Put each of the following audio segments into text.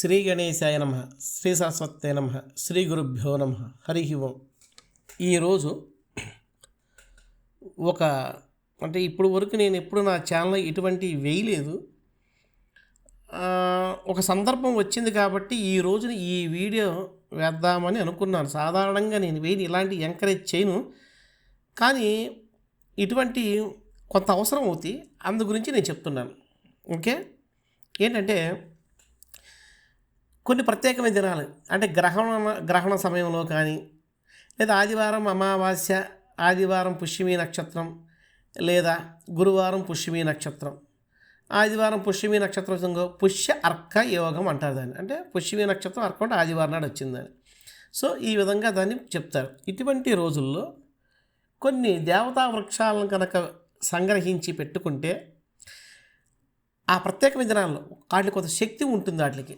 శ్రీ గణేశాయ నమః, శ్రీ సరస్వతే నమః, శ్రీ గురుభ్యో నమః. హరి ఓం. ఈరోజు అంటే ఇప్పుడు వరకు నేను ఎప్పుడు నా ఛానల్లో ఇటువంటి వేయలేదు. ఒక సందర్భం వచ్చింది కాబట్టి ఈ రోజున ఈ వీడియో వేద్దామని అనుకున్నాను. సాధారణంగా నేను వేయని ఇలాంటి ఎంకరేజ్ చేయను, కానీ ఇటువంటి కొంత అవసరం అవుతాయి, అందు గురించి నేను చెప్తున్నాను. ఓకే, ఏంటంటే కొన్ని ప్రత్యేకమైన దినాలు అంటే గ్రహణ సమయంలో కానీ, లేదా ఆదివారం అమావాస్య, ఆదివారం పుష్యమి నక్షత్రం, లేదా గురువారం పుష్యమి నక్షత్రం, ఆదివారం పుష్యమి నక్షత్రం పుష్య అర్క యోగం అంటారు దాన్ని. అంటే పుష్యమి నక్షత్రం అర్క అంటే ఆదివారం నాడు వచ్చిందని. సో ఈ విధంగా దాన్ని చెప్తారు. ఇటువంటి రోజుల్లో కొన్ని దేవతా వృక్షాలను కనుక సంగ్రహించి పెట్టుకుంటే ఆ ప్రత్యేకమైన దినాల్లో వాటికి కొంత శక్తి ఉంటుంది.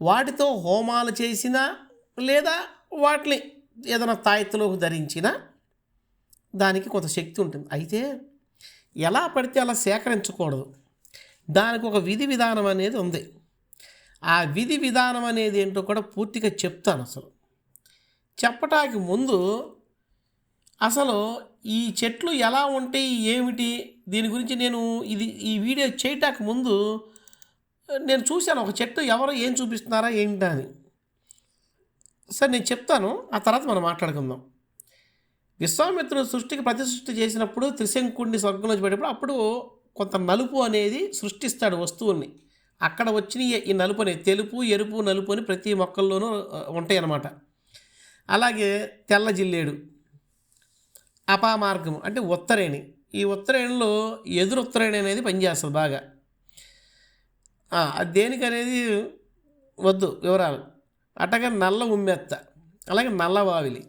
వాటితో హోమాలు చేసినా లేదా వాటిని ఏదైనా తాయెత్తులోకి ధరించినా దానికి కొంత శక్తి ఉంటుంది. అయితే ఎలా పడితే అలా సేకరించకూడదు. దానికి ఒక విధి విధానం అనేది ఉంది. ఆ విధి విధానం అనేది ఏంటో కూడా పూర్తిగా చెప్తాను. అసలు చెప్పటానికి ముందు అసలు ఈ చెట్లు ఎలా ఉంటాయి ఏమిటి దీని గురించి నేను ఈ వీడియో చేయటానికి ముందు నేను చూశాను. ఒక చెట్టు ఎవరు ఏం చూపిస్తున్నారా ఏంటా అని. సరే నేను చెప్తాను, ఆ తర్వాత మనం మాట్లాడుకుందాం. విశ్వామిత్రుడు సృష్టికి ప్రతిసృష్టి చేసినప్పుడు త్రిశంకుడిని స్వర్గంలోంచి పెట్టినప్పుడు అప్పుడు కొంత నలుపు అనేది సృష్టిస్తాడు వస్తువుల్ని. అక్కడ వచ్చిన ఈ నలుపు అనేది తెలుపు, ఎరుపు, నలుపు అని ప్రతి మొక్కల్లోనూ ఉంటాయి అన్నమాట. అలాగే తెల్ల జిల్లేడు, అపామార్గము అంటే ఉత్తరేణి. ఈ ఉత్తరేణిలో ఎదురు ఉత్తరేణి అనేది పనిచేస్తుంది బాగా. అది దేనికనేది వద్దు వివరాలు. అట్టగా నల్ల ఉమ్మెత్త, అలాగే నల్లవావిలి.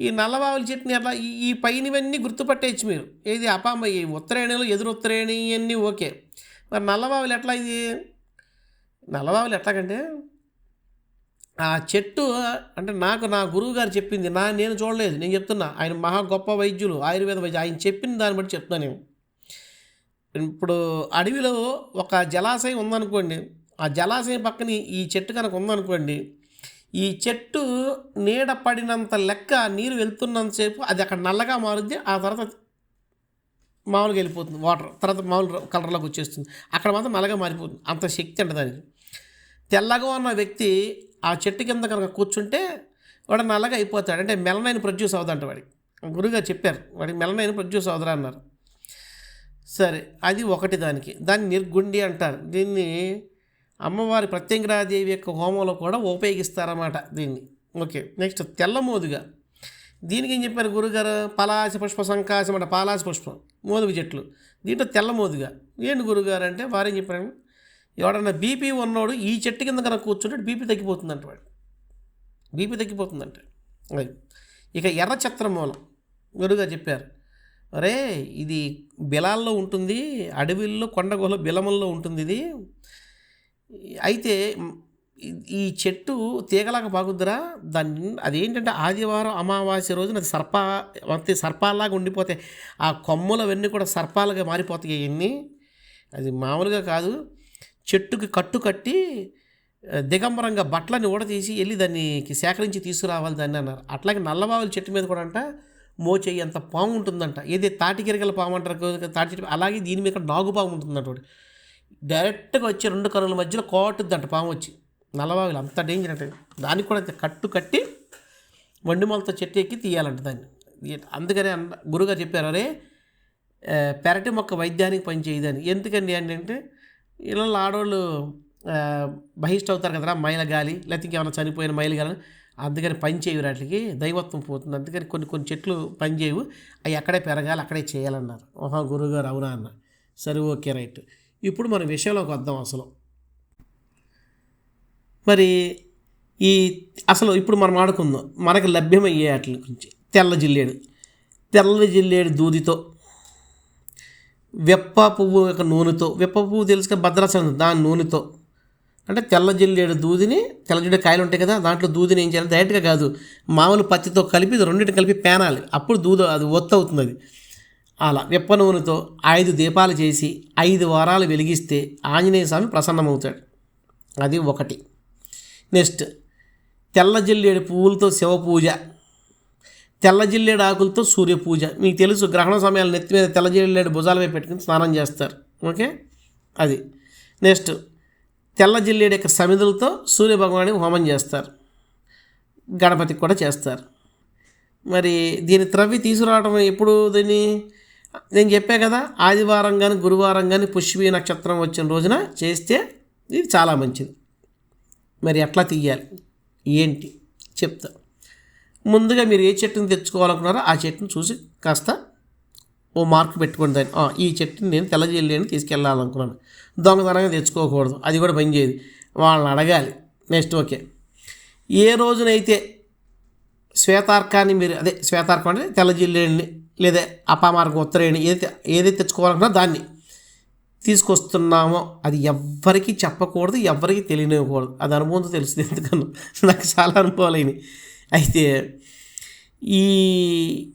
ఈ నల్లవావిలి చెట్టుని అట్లా ఈ పైనవన్నీ గుర్తుపట్టేయచ్చు మీరు. ఏది ఈ ఉత్తరేణిలో ఎదురు ఉత్తరేణి అన్నీ ఓకే. మరి నల్లవావిలి ఎట్లా? నల్లవావిలి ఎట్లాగంటే ఆ చెట్టు అంటే నాకు నా గురువు గారు చెప్పింది, నేను చూడలేదు, నేను చెప్తున్నా. ఆయన మహా గొప్ప వైద్యులు, ఆయుర్వేద వైద్యులు. ఆయన చెప్పిన దాన్ని బట్టి చెప్తున్నా నేను. ఇప్పుడు అడవిలో ఒక జలాశయం ఉందనుకోండి, ఆ జలాశయం పక్కన ఈ చెట్టు కనుక ఉందనుకోండి, ఈ చెట్టు నీడ పడినంత లెక్క నీరు వెళ్తున్నంతసేపు అది అక్కడ నల్లగా మారుద్ది. ఆ తర్వాత మామూలుగా వెళ్ళిపోతుంది వాటర్, తర్వాత మామూలు కలర్లోకి వచ్చేస్తుంది. అక్కడ మాత్రం నల్లగా మారిపోతుంది. అంత శక్తి అంటే దానికి. తెల్లగా ఉన్న వ్యక్తి ఆ చెట్టు కింద కనుక కూర్చుంటే వాడు నల్లగా అయిపోతాడు. అంటే మెలనైన్ ప్రొడ్యూస్ అవుతుందంట వాడికి. గురువుగారు చెప్పారు, వాడికి మెలనైన్ ప్రొడ్యూస్ అవుతారా అన్నారు. సరే, అది ఒకటి. దాన్ని నిర్గుండి అంటారు. దీన్ని అమ్మవారి ప్రత్యంగిరాదేవి యొక్క హోమంలో కూడా ఉపయోగిస్తారన్నమాట దీన్ని. ఓకే, నెక్స్ట్ తెల్లమోదుగా. దీనికి ఏం చెప్పారు గురుగారు? పలాస పుష్ప సంకాశం అంటే పాలాస పుష్పం, మోదుగ చెట్లు. దీంట్లో తెల్లమోదుగా. ఏంటి గురుగారు అంటే వారేం చెప్పారు? ఎవడన్నా బీపీ ఉన్నోడు ఈ చెట్టు కింద కనుక కూర్చుంటే బీపీ తగ్గిపోతుందంట. వాడు బీపీ తగ్గిపోతుందంట. ఇక ఎర్ర చత్రమూలం గురుగారు చెప్పారు, అరే ఇది బిలాల్లో ఉంటుంది, అడవిల్లో కొండగుహల బిలముల్లో ఉంటుంది ఇది. అయితే ఈ చెట్టు తీగలాగా బాగుద్దురా. అదేంటంటే ఆదివారం అమావాస్య రోజున అది సర్పాలాగా ఉండిపోతాయి. ఆ కొమ్మలవన్నీ కూడా సర్పాలుగా మారిపోతాయి. అవన్నీ అది మామూలుగా కాదు. చెట్టుకి కట్టు కట్టి దిగంబరంగా బట్టలని ఊడతీసి వెళ్ళి దానికి సేకరించి తీసుకురావాలి దాన్ని అన్నారు. అట్లాగే నల్లవావుల చెట్టు మీద కూడా అంట మోచేయి అంత పాము ఉంటుందంట. ఏది తాటికిరగల పాము అంటారు, తాటి చెట్టు. అలాగే దీని మీద నాగుపాము ఉంటుందంట. వాడు డైరెక్ట్గా వచ్చి రెండు కనుల మధ్యలో కోటుద్దంట పాము వచ్చి. నల్లవావులు అంత డేంజర్ అంటే. దానికి కూడా కట్టు కట్టి వండిమూలతో చెట్టు ఎక్కి తీయాలంట దాన్ని. అందుకనే గురువుగారు చెప్పారు, అరే పెరటి మొక్క వైద్యానికి పనిచేయదని. ఎందుకండి అంటే ఇలా ఆడవాళ్ళు బహిష్ట అవుతారు కదరా, మైల గాలి లేకపోతే ఇంకేమైనా చనిపోయిన మైలు గాలి. అందుకని పని చేయవు, వాటికి దైవత్వం పోతుంది. అందుకని కొన్ని చెట్లు పని చేయవు, అవి అక్కడే పెరగాలి, అక్కడే చేయాలన్నారు. గురువుగారు అవునా అన్న. సరే, ఓకే, రైట్. ఇప్పుడు మన విషయంలోకి వద్దాం. మరి అసలు ఇప్పుడు మనం ఆడుకుందాం మనకు లభ్యమయ్యే వాటి గురించి. తెల్ల జిల్లేడు దూదితో, వెప్ప పువ్వు యొక్క నూనెతో. వెప్ప పువ్వు తెలుసుగా, భద్రాచలం, దాని నూనెతో. అంటే తెల్ల జిల్లేడు దూదిని, తెల్ల జిల్లేడు కాయలు ఉంటాయి కదా, దాంట్లో దూదిని ఏం చేయాలి? డైరెక్ట్గా కాదు, మామూలు పత్తితో కలిపి రెండింటిని కలిపి పేనాలి. అప్పుడు అది ఒత్తు అవుతుంది. అది అలా వెప్ప నూనెతో 5 దీపాలు చేసి 5 వారాలు వెలిగిస్తే ఆంజనేయ స్వామి ప్రసన్నమవుతాడు. అది ఒకటి. నెక్స్ట్ తెల్ల జిల్లేడు పువ్వులతో శివ పూజ, తెల్ల జిల్లేడు ఆకులతో సూర్య పూజ. మీకు తెలుసు గ్రహణ సమయాలు నెత్తి మీద తెల్ల జిల్లేడు భుజాలపై పెట్టుకుని స్నానం చేస్తారు. ఓకే, అది. నెక్స్ట్ తెల్ల జిల్లేడు యొక్క సమిధులతో సూర్య భగవానికి హోమం చేస్తారు, గణపతికి కూడా చేస్తారు. మరి దీని త్రవ్వి తీసుకురావడం ఎప్పుడు? దీన్ని నేను చెప్పా కదా, ఆదివారం కానీ గురువారం కానీ పుష్యమి నక్షత్రం వచ్చిన రోజున చేస్తే ఇది చాలా మంచిది. మరి ఎట్లా తీయాలి ఏంటి చెప్తా. ముందుగా మీరు ఏ చెట్టుని తెచ్చుకోవాలనుకున్నారో ఆ చెట్టుని చూసి కాస్త ఓ మార్క్ పెట్టుకోండి దాన్ని. ఈ చెట్టుని నేను తెల్ల జిల్లేని తీసుకెళ్ళాలనుకున్నాను, దొంగతనంగా తెచ్చుకోకూడదు, అది కూడా పని చేయదు, వాళ్ళని అడగాలి. నెక్స్ట్ ఓకే, ఏ రోజునైతే శ్వేతార్కాన్ని మీరు శ్వేతార్కం అంటే తెల్ల జిల్లేని లేదా అపామార్గం ఉత్తరేణి ఏదైతే తెచ్చుకోవాలనుకున్నా దాన్ని తీసుకొస్తున్నామో అది ఎవ్వరికీ చెప్పకూడదు, ఎవ్వరికి తెలియనివ్వకూడదు. అది అనుభవంతో తెలుస్తుంది, ఎందుకన్నా నాకు చాలా అనుభవాలు అయినాయి. అయితే ఈ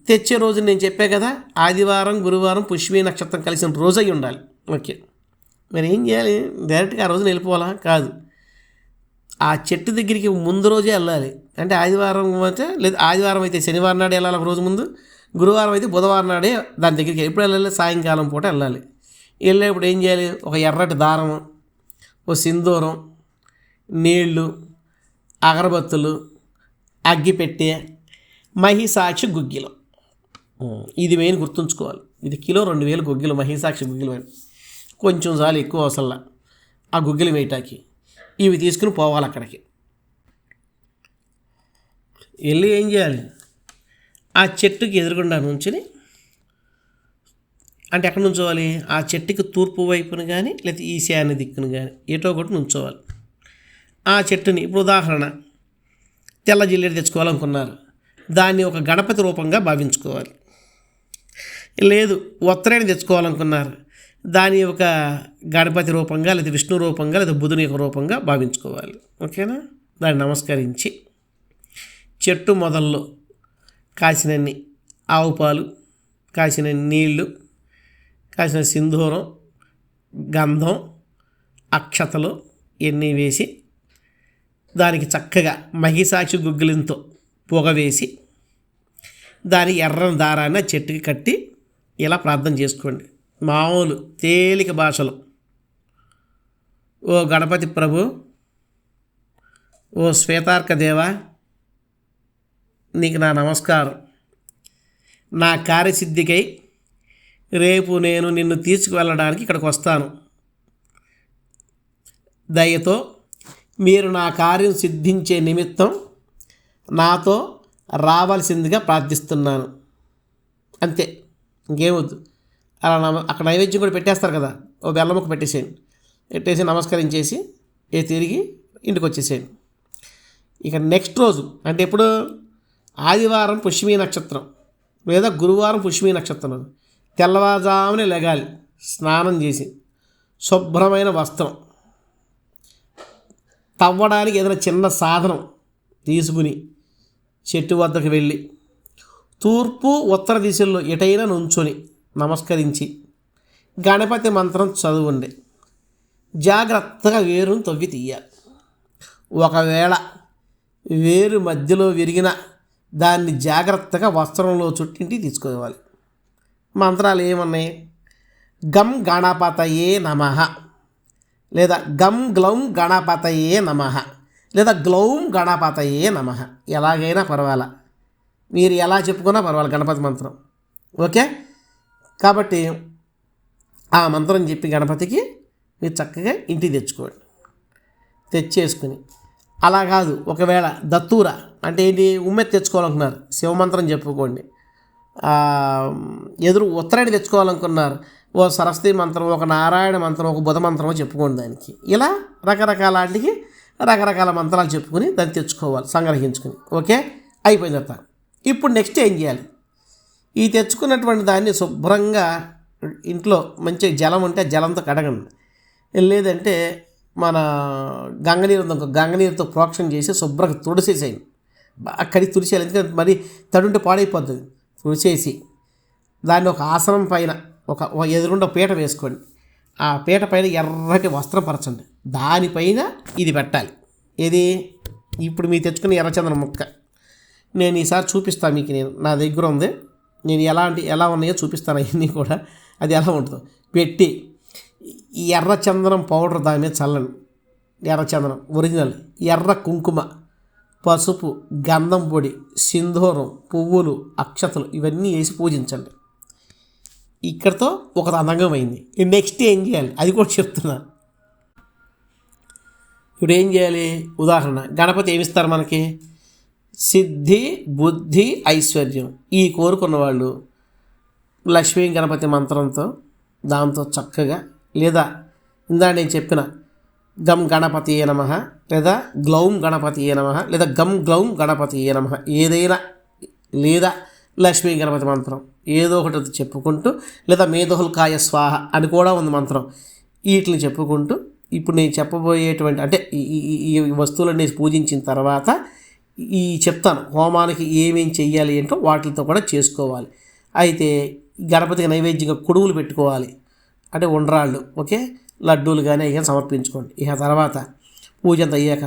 తెచ్చే రోజు నేను చెప్పా కదా, ఆదివారం గురువారం పుష్యమి నక్షత్రం కలిసిన రోజు అయి ఉండాలి. ఓకే, మరి ఏం చేయాలి? డైరెక్ట్గా ఆ రోజున వెళ్ళిపోవాలా? కాదు, ఆ చెట్టు దగ్గరికి ముందు రోజే వెళ్ళాలి. అంటే ఆదివారం అయితే లేదా ఆదివారం అయితే శనివారం నాడే వెళ్ళాలి ఒక రోజు ముందు, గురువారం అయితే బుధవారం నాడే దాని దగ్గరికి ఎప్పుడు వెళ్ళాలి? సాయంకాలం పూట వెళ్ళాలి. వెళ్ళేప్పుడు ఏం చేయాలి? ఒక ఎర్రటి దారం, ఓ సింధూరం, నీళ్ళు, అగరబత్తులు, అగ్గిపెట్టె, మహిసాక్షి గుగ్గిలం. ఇది మెయిన్ గుర్తుంచుకోవాలి. ఇది కిలో 2000 గుగ్గిలు, మహిసాక్షి గుగ్గిలం. కొంచెం చాలు, ఎక్కువ అవసరంలా ఆ గుగ్గిలు వేయటానికి. ఇవి తీసుకుని పోవాలి అక్కడికి. వెళ్ళి ఏం చేయాలి? ఆ చెట్టుకి ఎదురుగుండా నుంచుని, అంటే ఎక్కడ నుంచోవాలి? ఆ చెట్టుకి తూర్పు వైపును కానీ లేకపోతే ఈశాన్య దిక్కును కానీ ఏటో ఒకటి నుంచోవాలి. ఆ చెట్టుని ఇప్పుడు ఉదాహరణ తెల్ల జిల్లేడు తెచ్చుకోవాలనుకున్నారు, దాన్ని ఒక గణపతి రూపంగా భావించుకోవాలి. లేదు ఉత్తరేణి తెచ్చుకోవాలనుకున్నారు, దాని ఒక గణపతి రూపంగా లేదా విష్ణు రూపంగా లేదా బుధుని యొక్క రూపంగా భావించుకోవాలి. ఓకేనా? దాన్ని నమస్కరించి చెట్టు మొదల్లో కాసినన్ని ఆవు పాలు, కాసిన నీళ్ళు, కాసిన సింధూరం, గంధం, అక్షతలు ఇవన్నీ వేసి దానికి చక్కగా మహిసాక్షి గుగ్గిలంతో పొగ వేసి దాని ఎర్రని దారాన్ని చెట్టుకి కట్టి ఇలా ప్రార్థన చేసుకోండి. మామూలు తేలిక భాషలో, ఓ గణపతి ప్రభు, ఓ శ్వేతార్క దేవా, నీకు నా నమస్కారం. నా కార్యసిద్ధికై రేపు నేను నిన్ను తీసుకువెళ్ళడానికి ఇక్కడికి వస్తాను. దయతో మీరు నా కార్యం సిద్ధించే నిమిత్తం నాతో రావాల్సిందిగా ప్రార్థిస్తున్నాను. అంతే, ఇంకేమొద్దు. అలా అక్కడ నైవేద్యం కూడా పెట్టేస్తారు కదా, ఓ బెల్లం ముక్క పెట్టేసేయండి. పెట్టేసి నమస్కరించేసి తిరిగి ఇంటికి వచ్చేసేయండి. ఇక నెక్స్ట్ రోజు అంటే ఎప్పుడు? ఆదివారం పుష్యమి నక్షత్రం లేదా గురువారం పుష్యమి నక్షత్రం తెల్లవారుజామునే లెగాలి, స్నానం చేసి శుభ్రమైన వస్త్రం, తవ్వడానికి ఏదైనా చిన్న సాధనం తీసుకుని చెట్టు వద్దకు వెళ్ళి తూర్పు ఉత్తర దిశల్లో ఎటైనా నుంచొని నమస్కరించి గణపతి మంత్రం చదువుండి జాగ్రత్తగా వేరును తవ్వి తీయాలి. ఒకవేళ వేరు మధ్యలో విరిగిన దాన్ని జాగ్రత్తగా వస్త్రంలో చుట్టింటి తీసుకోవాలి. మంత్రాలు ఏమన్నాయి? గం గణపతయే నమః, లేదా గం గ్లౌం గణపతయే నమః, లేదా గ్లౌం గణపతయే నమః. ఎలాగైనా పర్వాలా, మీరు ఎలా చెప్పుకున్నా పర్వాలేదు గణపతి మంత్రం. ఓకే, కాబట్టి ఆ మంత్రం చెప్పి గణపతికి మీరు చక్కగా ఇంటికి తెచ్చుకోండి. తెచ్చేసుకుని అలా కాదు, ఒకవేళ దత్తూర అంటే ఏంటి, ఉమ్మెత్తి తెచ్చుకోవాలనుకున్నారు, శివమంత్రం చెప్పుకోండి. ఎదురు ఉత్తరాయణ తెచ్చుకోవాలనుకున్నారు, ఓ సరస్వతి మంత్రం, ఒక నారాయణ మంత్రం, ఒక బుధ మంత్రమో చెప్పుకోండి. దానికి ఇలా రకరకాల వాటికి రకరకాల మంత్రాలు చెప్పుకుని దాన్ని తెచ్చుకోవాలి, సంగ్రహించుకుని. ఓకే, అయిపోయిన తర్వాత ఇప్పుడు నెక్స్ట్ ఏం చేయాలి? ఈ తెచ్చుకున్నటువంటి దాన్ని శుభ్రంగా ఇంట్లో మంచి జలం ఉంటే జలంతో కడగండి, లేదంటే మన గంగనీరుతో ప్రోక్షణ చేసి శుభ్రంగా తుడిసేసేయండి. బాగా కడిగి తుడిచేయాలి, ఎందుకంటే మరి తడుంటే పాడైపోతుంది. తుడిచేసి దాన్ని ఒక ఆసనం పైన ఒక ఎదురుండా పీట వేసుకోండి. ఆ పీట పైన ఎర్రటి వస్త్రం పరచండి. దానిపైన ఇది పెట్టాలి. ఏది ఇప్పుడు మీరు తెచ్చుకున్న ఎర్రచందనం ముక్క నేను ఈసారి చూపిస్తాను మీకు. నా దగ్గర ఉంది, నేను ఎలా ఉన్నాయో చూపిస్తాను అవన్నీ కూడా. అది ఎలా ఉంటుందో పెట్టి ఎర్రచందనం పౌడర్ దాని మీద చల్లండి. ఎర్రచందనం ఒరిజినల్, ఎర్ర కుంకుమ, పసుపు, గంధం పొడి, సింధూరం, పువ్వులు, అక్షతలు ఇవన్నీ వేసి పూజించండి. ఇక్కడితో ఒక అందంగా అయింది. నెక్స్ట్ ఏం చేయాలి అది కూడా చెప్తున్నా. ఇప్పుడు ఏం చేయాలి? ఉదాహరణ, గణపతి ఏమిస్తారు మనకి? సిద్ధి, బుద్ధి, ఐశ్వర్యం. ఈ కోరుకున్న వాళ్ళు లక్ష్మీ గణపతి మంత్రంతో దాంతో చక్కగా, లేదా ఇందా నేను చెప్పిన గం గణపతియే నమః, లేదా గ్లౌం గణపతియే నమః, లేదా గం గ్లౌం గణపతియే నమః, ఏదైనా, లేదా లక్ష్మీ గణపతి మంత్రం ఏదో ఒకటి చెప్పుకుంటూ, లేదా మేధోల్కాయ స్వాహ అని కూడా ఉంది మంత్రం. వీటిని చెప్పుకుంటూ ఇప్పుడు నేను చెప్పబోయేటువంటి అంటే ఈ వస్తువులన్నీ పూజించిన తర్వాత చెప్తాను హోమానికి ఏమేం చెయ్యాలి ఏంటో వాటితో కూడా చేసుకోవాలి. అయితే గణపతికి నైవేద్యంగా కుడుములు పెట్టుకోవాలి, అంటే ఉండ్రాళ్ళు, ఓకే, లడ్డూలు కానీ అయ్యాక సమర్పించుకోండి. ఇక తర్వాత పూజ అంత అయ్యాక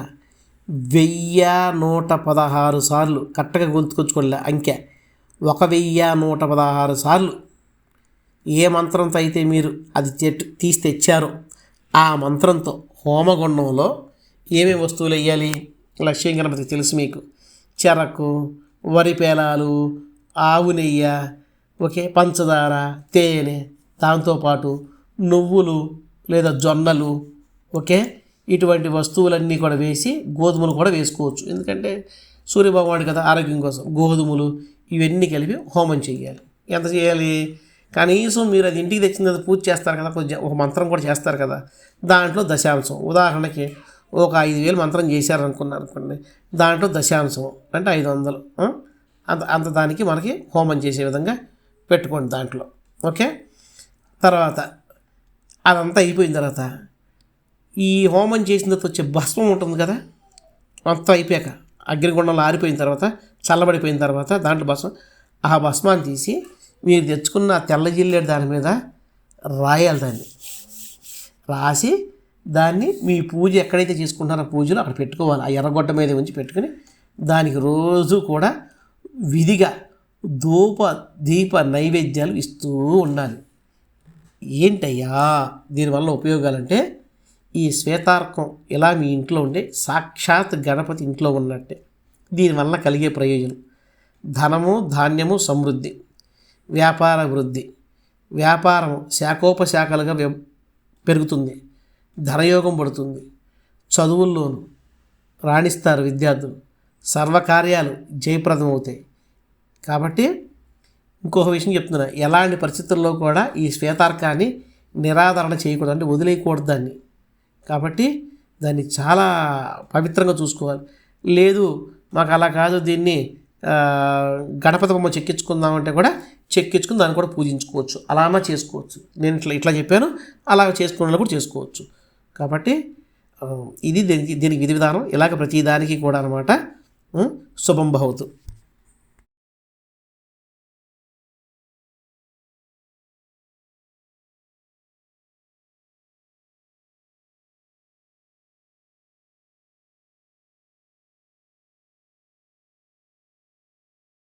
1116 సార్లు కరెక్ట్గా గుర్తుకొచ్చుకోలే అంకె, 1116 సార్లు ఏ మంత్రంతో అయితే మీరు అది తీసి తెచ్చారో ఆ మంత్రంతో హోమగుండంలో ఏమేమి వస్తువులు వేయాలి? లక్ష్మీ గణపతికి తెలుసు మీకు, చెరకు, వరి పేలాలు, ఆవు నెయ్యి, ఓకే, పంచదార, తేనె, దాంతోపాటు నువ్వులు లేదా జొన్నలు, ఓకే, ఇటువంటి వస్తువులన్నీ కూడా వేసి గోధుమలు కూడా వేసుకోవచ్చు. ఎందుకంటే సూర్యభగవానుడు కదా, ఆరోగ్యం కోసం గోధుమలు ఇవన్నీ కలిపి హోమం చేయాలి. ఎంత చేయాలి? కనీసం మీరు అది ఇంటికి తెచ్చిన తర్వాత పూజ చేస్తారు కదా, కొంచెం ఒక మంత్రం కూడా చేస్తారు కదా, దాంట్లో దశాంశం. ఉదాహరణకి ఒక 5000 మంత్రం చేశారనుకోండి, దాంట్లో దశాంశం అంటే 500, అంత దానికి మనకి హోమం చేసే విధంగా పెట్టుకోండి దాంట్లో, ఓకే. తర్వాత అదంతా అయిపోయిన తర్వాత ఈ హోమం చేసిన తర్వాత వచ్చే భస్మం ఉంటుంది కదా, మొత్తం అయిపోయాక అగ్నిగుండంలో ఆరిపోయిన తర్వాత చల్లబడిపోయిన తర్వాత దాంట్లో భస్మం, ఆ భస్మాన్ని తీసి మీరు తెచ్చుకున్న తెల్ల జిల్లేడు దాని మీద రాయాలి. దాన్ని రాసి దాన్ని మీ పూజ ఎక్కడైతే చేసుకుంటారో పూజలో అక్కడ పెట్టుకోవాలి. ఆ ఎర్రగొడ్డ మీద ఉంచి పెట్టుకుని దానికి రోజు కూడా విధిగా ధూప దీప నైవేద్యాలు ఇస్తూ ఉండాలి. ఏంటయ్యా దీనివల్ల ఉపయోగాలంటే, ఈ శ్వేతార్కం ఇలా మీ ఇంట్లో ఉండే సాక్షాత్ గణపతి ఇంట్లో ఉన్నట్టే. దీనివల్ల కలిగే ప్రయోజనం ధనము, ధాన్యము, సమృద్ధి, వ్యాపార వృద్ధి, వ్యాపారం శాఖోపశాఖలుగా పెరుగుతుంది, ధనయోగం పడుతుంది, చదువుల్లోనూ రాణిస్తారు విద్యార్థులు, సర్వకార్యాలు జయప్రదం అవుతాయి. కాబట్టి ఇంకొక విషయం చెప్తున్నా, ఎలాంటి పరిస్థితుల్లో కూడా ఈ శ్వేతార్కాన్ని నిరాదరణ చేయకూడదు, అంటే వదిలేయకూడదు దాన్ని. కాబట్టి దాన్ని చాలా పవిత్రంగా చూసుకోవాలి. లేదు మాకు అలా కాదు, దీన్ని గణపతి బొమ్మ చెక్కించుకుందామంటే కూడా చెక్కించుకుని దాన్ని కూడా పూజించుకోవచ్చు, అలానా చేసుకోవచ్చు. నేను ఇట్లా చెప్పాను, అలా చేసుకునే కూడా చేసుకోవచ్చు. కాబట్టి ఇది దీనికి విధి విధానం. ఇలాగ ప్రతి దానికి కూడా అనమాట. శుభం భవతు.